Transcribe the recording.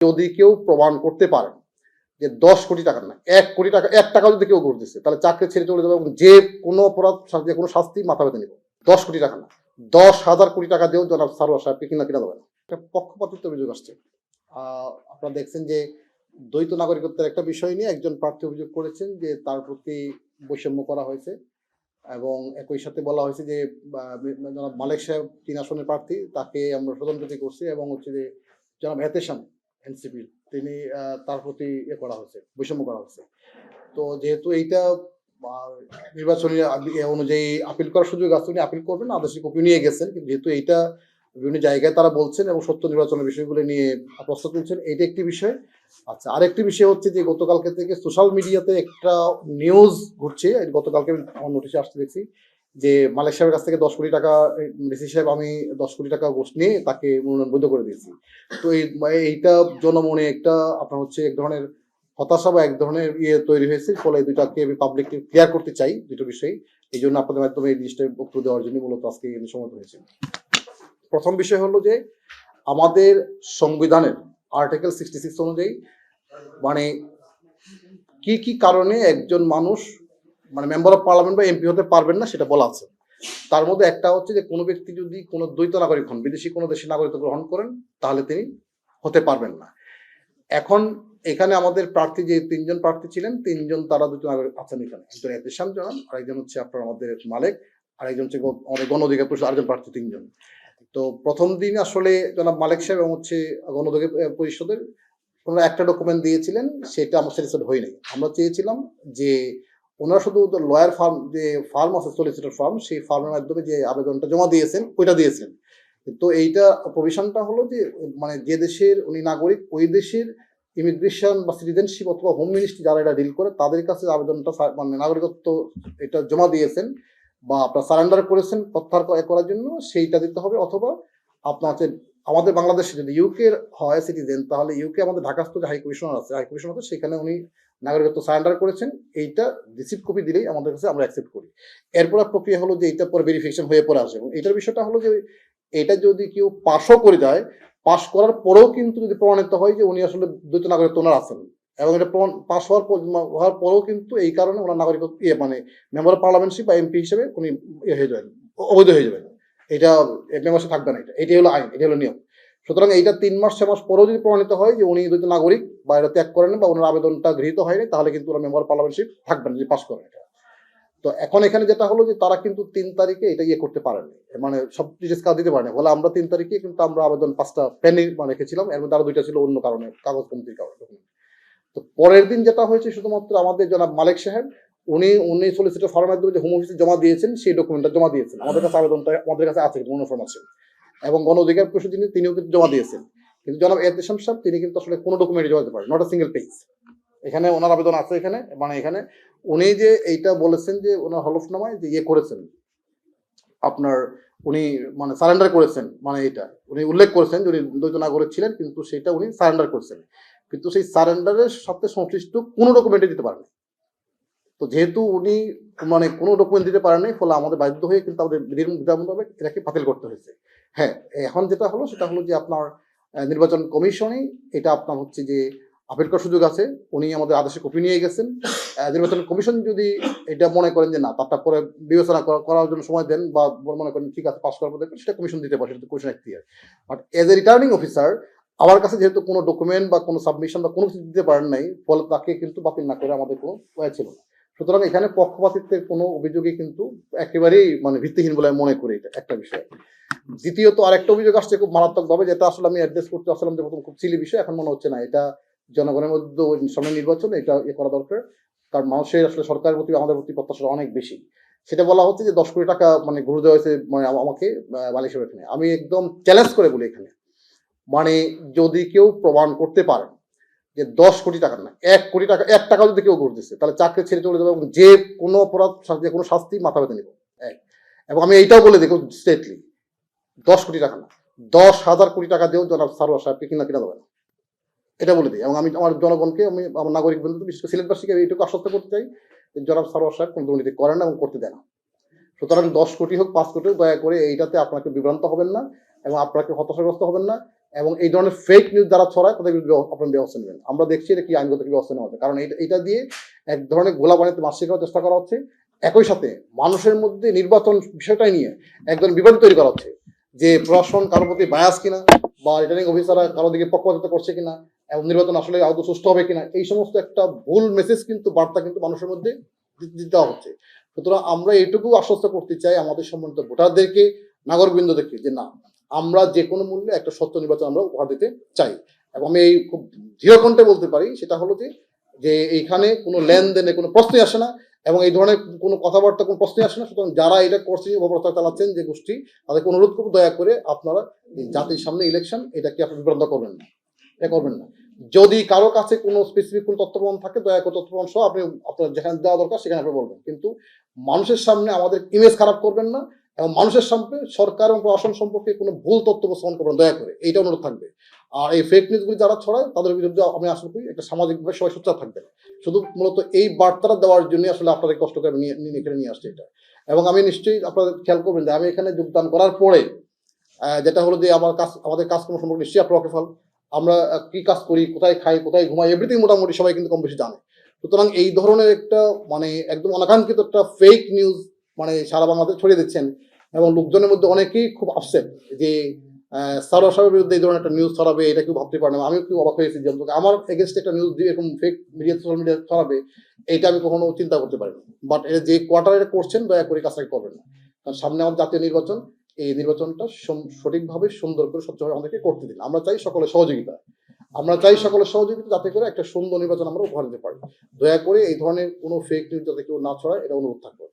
যদি কেউ প্রমাণ করতে পারেন যে ১০ কোটি টাকা না ১ কোটি টাকা ১ টাকা যদি কেউ ঘুষ দিচ্ছে তাহলে চাকরি ছেড়ে চলে যাবে এবং যে কোনো অপরাধ যে কোনো শাস্তি মাথা পেতে নিব। ১০ কোটি টাকা না ১০,০০০ কোটি টাকা দিয়েও জনাব সারোয়ার সাহেবকে কিনা দেবে না। একটা পক্ষপাতিত্ব অভিযোগ আসছে। আপনারা দেখছেন যে দ্বৈত নাগরিকত্বের একটা বিষয় নিয়ে একজন প্রার্থী অভিযোগ করেছেন যে তার প্রতি বৈষম্য করা হয়েছে এবং একই সাথে বলা হয়েছে যে জনাব মালেক সাহেব ৩ আসনের প্রার্থী, তাকে আমরা স্বতন্ত্র করছি এবং হচ্ছে যে জনাব এহতেশাম এনসিপির তিনি তার প্রতি করা হয়েছে, বৈষম্য করা হয়েছে। তো যেহেতু এইটা নির্বাচনী অনুযায়ী আপিল করার সুযোগ আছে, উনি আপিল করবেন, আদেশিক কপি নিয়ে গেছেন, কিন্তু যেহেতু এইটা বিভিন্ন জায়গায় তারা বলছেন এবং সত্য নির্বাচনের বিষয়গুলো নিয়ে প্রশ্ন তুলছেন, এইটা একটি বিষয়। আচ্ছা, আরেকটি বিষয় হচ্ছে যে গতকালকে থেকে সোশ্যাল মিডিয়াতে একটা নিউজ ঘুরছে, গতকালকে আমার নোটিশে আসতে দেখছি যে মালিক সাহেবের কাছ থেকে ১০ কোটি টাকা ডিসি সাহেব আমি ১০ কোটি টাকা ঘুষ নিয়ে তাকে মনোনয়ন বৈধ করে দিয়েছি। তো এইটা জনমনে একটা আপনার হচ্ছে এক ধরনের হতাশা বা এক ধরনের তৈরি হয়েছে। ফলে এই দুটাকে আমি পাবলিকলি ক্লিয়ার করতে চাই, দুটো বিষয়। এই জন্য আপনাদের মাধ্যমে এই জিনিসটা বক্তব্য দেওয়ার জন্য মূলত আজকে সময় হয়েছে। প্রথম বিষয় হলো যে আমাদের সংবিধানের আর্টিকেল 66 অনুযায়ী মানে কি কি কারণে একজন মানুষ মানে মেম্বার অফ পার্লামেন্ট বা এমপি হতে পারবেন না সেটা বলা আছে। তার মধ্যে একটা হচ্ছে যে কোনো ব্যক্তি যদি কোনো দ্বৈত নাগরিক হন, বিদেশি কোনো দেশের নাগরিকত্ব গ্রহণ করেন, তাহলে তিনি হতে পারবেন না। এখন এখানে আমাদের প্রার্থী যে ৩ জন প্রার্থী ছিলেন, ৩ জন তারা দুটো নাগরিক আছেন এখানে। একজন এহতেশাম জানান, আরেকজন হচ্ছে আপনার আমাদের মালেক, আরেকজন হচ্ছে আমাদের গণ অধিকার পরিষদ আরেকজন প্রার্থী ৩ জন। তো প্রথম দিন আসলে জনাব মালেক সাহেব এবং হচ্ছে গণ অধিকার পরিষদের ওনারা একটা ডকুমেন্ট দিয়েছিলেন, সেটা আমার স্যাটিসফাইড হয় নাই। আমরা চেয়েছিলাম যে ওনারা শুধু লয়ার ফার্ম যে ফার্ম আছে সলিসিটর ফার্ম, সেই ফার্মের মাধ্যমে যে আবেদনটা জমা দিয়েছেন ওইটা দিয়েছেন। তো এইটা প্রভিশনটা হলো যে মানে যে দেশের উনি নাগরিক ওই দেশের ইমিগ্রেশন বা সিটিজেনশিপ অথবা হোম মিনিস্ট্রি যারা এটা ডিল করে তাদের কাছে আবেদনটা মানে নাগরিকত্ব এটা জমা দিয়েছেন বা আপনার সারেন্ডার করেছেন প্রত্যাহার করার জন্য, সেইটা দিতে হবে। অথবা আপনার হচ্ছে আমাদের বাংলাদেশে যদি ইউকের হয় সিটিজেন, তাহলে ইউকে আমাদের ঢাকাস্থ যে হাই কমিশনার আছে, হাই কমিশনার আছে সেখানে উনি নাগরিকত্ব সারেন্ডার করেছেন, এইটা রিসিপ্ট কপি দিলেই আমাদের কাছে আমরা অ্যাকসেপ্ট করি। এরপর প্রক্রিয়া হলো যে এইটা পরে ভেরিফিকেশন হয়ে পরে আসে এবং এটার বিষয়টা হলো যে এটা যদি কেউ পাশও করে যায়, পাশ করার পরেও কিন্তু যদি প্রমাণিত হয় যে উনি আসলে দ্বৈত নাগরিকত্ব ওনার আছেন এবং এটা পাশ হওয়ার পরেও কিন্তু এই কারণে ওনার নাগরিকত্ব মানে মেম্বার অফ পার্লামেন্টশিপ বা এমপি হিসেবে উনি হয়ে যাবেন, অবৈধ হয়ে যাবেন, এটা মেম্বারশিপ থাকবে না। এটাই হলো আইন, এটা হলো নিয়ম। সুতরাং এইটা ৩ মাস ৬ মাস পরেও যদি প্রমাণিত হয় যে উনি দ্বৈত নাগরিক বা এটা ত্যাগ করেন বা ওনার আবেদনটা গৃহীত হয়নি, তাহলে কিন্তু ওরা মেম্বার পার্লামেন্টশিপ থাকবেন যদি পাশ করেন এটা। তো এখন এখানে যেটা হলো যে তারা কিন্তু ৩ তারিখে এটা করতে পারেনি, মানে সব ডিটেলস কাজ দিতে পারেনি। বলে আমরা ৩ তারিখে কিন্তু আমরা আবেদন 5টা পেন্ডিং রেখেছিলাম, এর মধ্যে আরো 2টা ছিল অন্য কারণে, কাগজ কমিটির কারণে। তো পরের দিন যেটা হয়েছে শুধুমাত্র আমাদের জনাব মালেক সাহেব উনি সলিসিটর ফার্মের মাধ্যমে যে হোম অফিসে জমা দিয়েছেন সেই ডকুমেন্টটা জমা দিয়েছেন। আমাদের কাছে আবেদনটা আমাদের কাছে আছে ইনফরমেশন এবং গণ অধিকার পরিষদ তিনিও কিন্তু জমা দিয়েছেন। কিন্তু জনাব এহতেশাম সাহেব তিনি কিন্তু আসলে কোনো ডকুমেন্ট জমা দিতে পারেন, নট আ সিঙ্গেল পেজ। এখানে ওনার আবেদন আছে, এখানে মানে এখানে উনি যে এইটা বলেছেন যে ওনার হলফনামায় যে করেছেন আপনার উনি মানে সারেন্ডার করেছেন, মানে এটা উনি উল্লেখ করেছেন যে উনি দ্বৈত নাগরিক ছিলেন, কিন্তু সেটা উনি সারেন্ডার করেছেন, কিন্তু সেই সারেন্ডারের সাথে সংশ্লিষ্ট কোনো ডকুমেন্টে দিতে পারেন। তো যেহেতু উনি মানে কোনো ডকুমেন্ট দিতে পারেন নাই, ফলে আমাদের বাধ্য হয়ে কিন্তু আমাদের বিধির মোতাবেক এটাকে বাতিল করতে হয়েছে। হ্যাঁ, এখন যেটা হলো সেটা হলো যে আপনার নির্বাচন কমিশনই এটা আপনার হচ্ছে যে আপিল করার সুযোগ আছে, উনি আমাদের আদেশে কপি নিয়ে গেছেন। নির্বাচন কমিশন যদি এটা মনে করেন যে না তারটা পরে বিবেচনা করার জন্য সময় দেন বা মনে করেন ঠিক আছে পাস করার পর সেটা কমিশন দিতে পারে, সেটা কমিশন এখতিয়ার। But as a returning officer আমার কাছে যেহেতু কোনো ডকুমেন্ট বা কোনো সাবমিশন বা কোনো কিছু দিতে পারেন নাই, ফলে তাকে কিন্তু বাতিল না করে আমাদের কোনো উপায় ছিল না। সুতরাং এখানে পক্ষপাতিত্বের কোনো অভিযোগই কিন্তু একেবারেই মানে ভিত্তিহীন বলে মনে করি, এটা একটা বিষয়। দ্বিতীয়ত আরেকটা অভিযোগ আসছে খুব মারাত্মকভাবে, যেটা আসলে আমি অ্যাড্রেস করতে আসলাম যে প্রথম খুব সিলি বিষয়, এখন মনে হচ্ছে না এটা জনগণের মধ্যে সামনে নির্বাচন এটা করা দরকার, কারণ মানুষের আসলে সরকারের প্রতি আমাদের প্রতি প্রত্যাশা অনেক বেশি। সেটা বলা হচ্ছে যে ১০ কোটি টাকা মানে ঘুরে দেওয়া হয়েছে মানে আমাকে মালিক সাহেব। এখানে আমি একদম চ্যালেঞ্জ করে বলি এখানে মানে যদি কেউ প্রমাণ করতে পারে যে ১০ কোটি টাকা না ১ কোটি টাকা ১ টাকা যদি কেউ ঘুষ দিচ্ছে তাহলে চাকরি ছেড়ে চলে যাবে এবং যে কোনো অপরাধ যে কোনো শাস্তি মাথা পেতে নিব। এবং আমি এইটাও বলে দেখো স্টেটলি ১০ কোটি টাকা না ১০,০০০ কোটি টাকা দিয়েও জনাব সারোয়ার সাহেবকে কিনা দেবে না, এটা বলে দিই। এবং আমি আমার জনগণকে আমি আমার নাগরিক বন্ধু বিশেষ করে সিলেটবাসীকে এইটুকু আশ্বস্ত করতে চাই জনাব সারোয়ার সাহেব কোনো দুর্নীতি করেন না এবং করতে দেয় না। সুতরাং ১০ কোটি হোক ৫ কোটি হোক দয়া করে এইটাতে আপনাকে বিভ্রান্ত হবেন না এবং আপনাকে হতাশাগ্রস্ত হবেন না। এবং এই ধরনের ফেক নিউজ যারা ছড়ায় তাদের বিরুদ্ধে আপনার ব্যবস্থা নেবেন। আমরা দেখছি এটা কি আইনগত কি ব্যবস্থা নেওয়া হবে, কারণ এটা দিয়ে এক ধরনের গোলা বানাতে মাছ শেখার চেষ্টা করা হচ্ছে। একই সাথে মানুষের মধ্যে নির্বাচন বিষয়টাই নিয়ে একজন বিভ্রান্তি তৈরি করা হচ্ছে যে প্রশাসন কারোর প্রতি বায়াস কিনা, বা রিটার্নিং অফিসাররা কারো দিকে পক্ষপাতিত্ব করছে কিনা, এবং নির্বাচন আসলে আদৌ সুষ্ঠু হবে কিনা, এই সমস্ত একটা ভুল মেসেজ কিন্তু বার্তা কিন্তু মানুষের মধ্যে দিতে দেওয়া হচ্ছে। সুতরাং আমরা এটুকু আশ্বস্ত করতে চাই আমাদের সম্মানিত ভোটারদেরকে, নাগরিকবৃন্দদেরকে, যে না, আমরা যে কোনো মূল্যে একটা সত্য নির্বাচন আমরা উপহার দিতে চাই। এবং আমি এই খুব দৃঢ়কণ্ঠে বলতে পারি সেটা হলো যে এইখানে কোনো লেনদেনে কোনো প্রশ্নই আসে না, এবং এই ধরনের কোনো কথাবার্তা কোনো প্রশ্নই আসে না। সুতরাং যারা এটা করছেন, অপপ্রচার চালাচ্ছেন যে গোষ্ঠী, তাদেরকে অনুরোধ করবো দয়া করে আপনারা জাতির সামনে ইলেকশন, এটাকে আপনি বিভ্রান্ত করবেন না, এটা করবেন না। যদি কারো কাছে কোনো স্পেসিফিক কোনো তথ্য প্রমাণ থাকে, দয়া করে তথ্য প্রমাণ সহ আপনি আপনার যেখানে দেওয়া দরকার সেখানে আপনি বলবেন, কিন্তু মানুষের সামনে আমাদের ইমেজ খারাপ করবেন না, এবং মানুষের সামনে সরকার এবং প্রশাসন সম্পর্কে কোনো ভুল তথ্য উপস্থাপন করবেন দয়া করে, এইটা অনুরোধ থাকবে। আর এই ফেক নিউজগুলি যারা ছড়ায় তাদের বিরুদ্ধে আমি আশা করি একটা সামাজিকভাবে সবাই সোচ্চার থাকবেন। শুধু মূলত এই বার্তাটা দেওয়ার জন্য আসলে আপনাদের কষ্ট করে আমি এখানে নিয়ে আসছি এটা। এবং আমি নিশ্চয়ই আপনাদের খেয়াল করবেন যে আমি এখানে যোগদান করার পরে যেটা হলো যে আমাদের কাজকর্ম সম্পর্কে নিশ্চয়ই আপনার ওয়াকিফাল। আমরা কি কাজ করি, কোথায় খাই, কোথায় ঘুমাই, এভরিথিং মোটামুটি সবাই কিন্তু কম বেশি জানে। সুতরাং এই ধরনের একটা মানে একদম অনাকাঙ্ক্ষিত একটা ফেক নিউজ মানে সারা বাংলাদেশে ছড়িয়ে দিচ্ছেন, এবং লোকজনের মধ্যে অনেকেই খুব আপসেট যে সারোয়ার সাহেবের বিরুদ্ধে এই ধরনের একটা নিউজ ছড়াবে, এটা কেউ ভাবতে পারে না। আমিও খুব অবাক হয়েছি যে আমার এগেনস্টে একটা নিউজ দিয়ে এরকম ফেক মিডিয়া, সোশ্যাল মিডিয়া ছড়াবে, এটা আমি কখনো চিন্তা করতে পারিনি। বাট এটা যে কোয়ার্টার এটা করছেন, দয়া করে কাজটাকে করবেন না, কারণ সামনে আমাদের জাতীয় নির্বাচন। এই নির্বাচনটা সঠিকভাবে সুন্দর করে স্বচ্ছভাবে আমাদেরকে করতে দিন। আমরা চাই সকলের সহযোগিতা, যাতে করে একটা সুন্দর নির্বাচন আমরা উপহার দিতে পারি। দয়া করে এই ধরনের কোনো ফেক নিউজ যাতে কেউ না ছড়ায়, এটা অনুরোধ থাকবে।